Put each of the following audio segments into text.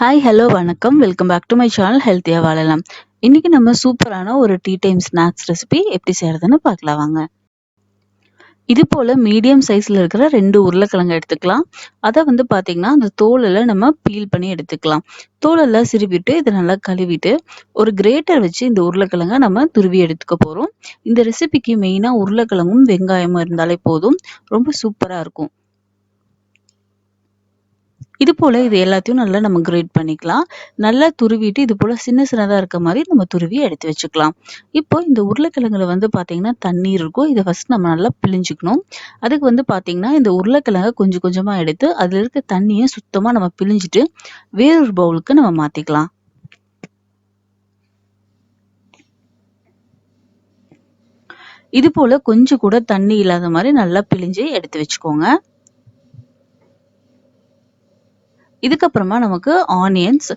Hi hello வணக்கம். Welcome back to my channel ஹெல்த்தியா வாழலாம். இன்னைக்கு நம்ம சூப்பரான ஒரு டீ டைம் ஸ்நாக்ஸ் ரெசிபி எப்படி செய்யறதுன்னு பார்க்கலாம் வாங்க. இது போல மீடியம் சைஸ்ல இருக்கிற 2 உருளைக்கிழங்கு எடுத்துக்கலாம். அதை பார்த்தீங்கன்னா அந்த தோலெல்லாம் நம்ம பீல் பண்ணி எடுத்துக்கலாம். தோலெல்லாம் சிறுவிட்டு இதை நல்லா கழுவிட்டு ஒரு கிரேட்டர் வச்சு இந்த உருளைக்கிழங்க நம்ம துருவி எடுத்துக்க போறோம். இந்த ரெசிபிக்கு மெயினா உருளைக்கிழங்கும் வெங்காயமும் இருந்தாலே போதும். ரொம்ப சூப்பரா இருக்கும். இது போல இது எல்லாத்தையும் நல்லா நம்ம கிரேட் பண்ணிக்கலாம். நல்லா துருவிட்டு இது போல சின்ன சின்னதா இருக்க மாதிரி நம்ம துருவி எடுத்து வச்சுக்கலாம். இப்போ இந்த உருளைக்கிழங்குல பார்த்தீங்கன்னா தண்ணீர் இருக்கும். இதை ஃபர்ஸ்ட் நம்ம நல்லா பிழிஞ்சுக்கணும். அதுக்கு பார்த்தீங்கன்னா இந்த உருளைக்கிழங்க கொஞ்சம் கொஞ்சமா எடுத்து அதுல இருக்க தண்ணியை சுத்தமா நம்ம பிழிஞ்சிட்டு வேறொரு பவுலுக்கு நம்ம மாத்திக்கலாம். இது போல கொஞ்சம் கூட தண்ணி இல்லாத மாதிரி நல்லா பிழிஞ்சு எடுத்து வச்சுக்கோங்க. இதுக்கப்புறமா நமக்கு ஆனியன்ஸ்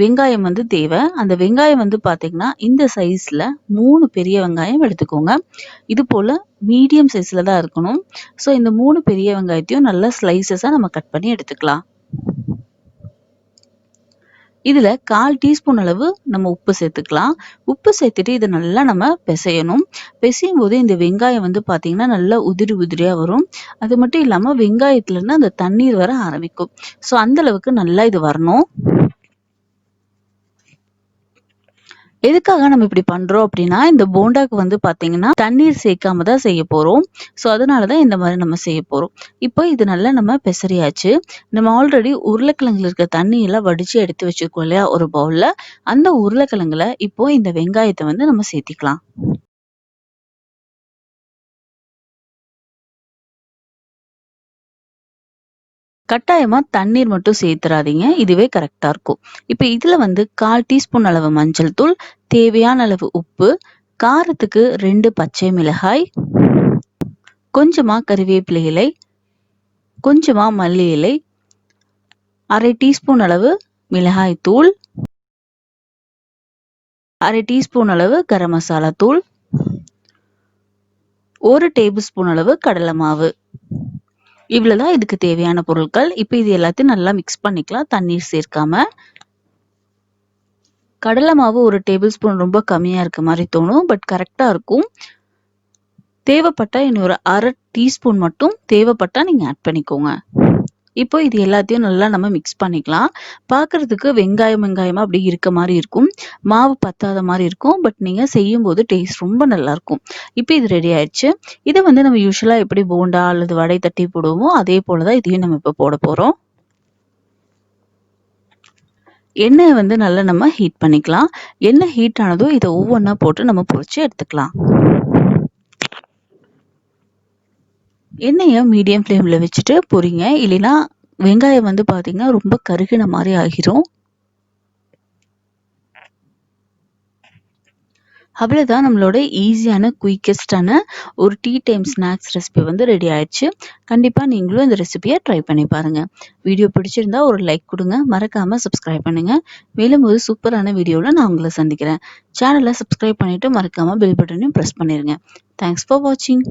வெங்காயம் தேவை. அந்த வெங்காயம் பார்த்தீங்கன்னா இந்த சைஸ்ல 3 பெரிய வெங்காயம் எடுத்துக்கோங்க. இது போல மீடியம் சைஸ்ல தான் இருக்கணும். ஸோ இந்த 3 பெரிய வெங்காயத்தையும் நல்லா ஸ்லைசஸா நம்ம கட் பண்ணி எடுத்துக்கலாம். இதுல 1/4 டீஸ்பூன் அளவு நம்ம உப்பு சேர்த்துக்கலாம். உப்பு சேர்த்துட்டு இதை நல்லா நம்ம பிசையணும். பிசையும் போது இந்த வெங்காயம் பார்த்தீங்கன்னா நல்லா உதிரி உதிரியா வரும். அது மட்டும் இல்லாம வெங்காயத்துல இருந்து அந்த தண்ணீர் வர ஆரம்பிக்கும். ஸோ அந்த அளவுக்கு நல்லா இது வரணும். எதுக்காக நம்ம இப்படி பண்றோம் அப்படின்னா இந்த போண்டாக்கு பாத்தீங்கன்னா தண்ணீர் சேர்க்காம தான் செய்ய போறோம். ஸோ அதனாலதான் இந்த மாதிரி நம்ம செய்ய போறோம். இப்போ இது நல்லா நம்ம பெசரியாச்சு. நம்ம ஆல்ரெடி உருளைக்கிழங்குல இருக்க தண்ணி எல்லாம் வடிச்சு எடுத்து வச்சிருக்கோம் இல்லையா ஒரு பவுல்ல. அந்த உருளைக்கிழங்குல இப்போ இந்த வெங்காயத்தை நம்ம சேர்த்திக்கலாம். கட்டாயமா தண்ணீர் மட்டும் சேர்த்துறாதீங்க. இதுவே கரெக்டா இருக்கும். இப்ப இதுல 1/4 டீஸ்பூன் அளவு மஞ்சள் தூள், தேவையான அளவு உப்பு, காரத்துக்கு 2 பச்சை மிளகாய், கொஞ்சமா கறிவேப்பிலை இலை, கொஞ்சமா மல்லி இலை, 1/2 டீஸ்பூன் அளவு மிளகாய் தூள், 1/2 டீஸ்பூன் அளவு கரம் மசாலா தூள், 1 டேபிள் ஸ்பூன் அளவு கடலை மாவு. இவ்வளவுதான் இதுக்கு தேவையான பொருட்கள். இப்ப இது எல்லாத்தையும் நல்லா மிக்ஸ் பண்ணிக்கலாம் தண்ணீர் சேர்க்காம. கடலை மாவு 1 டேபிள் ஸ்பூன் ரொம்ப கம்மியா இருக்க மாதிரி தோணும். பட் கரெக்டா இருக்கும். தேவைப்பட்டா இன்னும் ஒரு 1/2 டீஸ்பூன் மட்டும் தேவைப்பட்டா நீங்க ஆட் பண்ணிக்கோங்க. இப்போ இது எல்லாத்தையும் நல்லா நம்ம மிக்ஸ் பண்ணிக்கலாம். பார்க்கறதுக்கு வெங்காயமா அப்படி இருக்க மாதிரி இருக்கும். மாவு பத்தாத மாதிரி இருக்கும். பட் நீங்க செய்யும் போது டேஸ்ட் ரொம்ப நல்லா இருக்கும். இப்போ இது ரெடி ஆயிடுச்சு. இதை நம்ம யூஸ்வலா எப்படி போண்டா அல்லது வடை தட்டி போடுவோமோ அதே போலதான் இதையும் நம்ம இப்போ போட போறோம். எண்ணெயை நல்லா நம்ம ஹீட் பண்ணிக்கலாம். எண்ணெய் ஹீட் ஆனதும் இதை ஒவ்வொன்றா போட்டு நம்ம பொரிச்சு எடுத்துக்கலாம். எண்ணெயை மீடியம் ஃப்ளேம்ல வச்சுட்டு பொரிங்க. இல்லைன்னா வெங்காயம் பாத்தீங்கன்னா ரொம்ப கருகின மாதிரி ஆகிரும். அவ்வளவுதான் நம்மளோட ஈஸியான குயிக்கஸ்டான ஒரு tea time snacks recipe ready ஆயிடுச்சு. கண்டிப்பா நீங்களும் இந்த ரெசிபியை ட்ரை பண்ணி பாருங்க. வீடியோ பிடிச்சிருந்தா ஒரு லைக் கொடுங்க. மறக்காம சப்ஸ்கிரைப் பண்ணுங்க. மேலும் ஒரு சூப்பரான வீடியோல நான் உங்களை சந்திக்கிறேன். சேனலை சப்ஸ்கிரைப் பண்ணிட்டு மறக்காம பெல் பட்டனையும் பிரஸ் பண்ணிருங்க. தேங்க்ஸ் ஃபார் வாட்சிங்.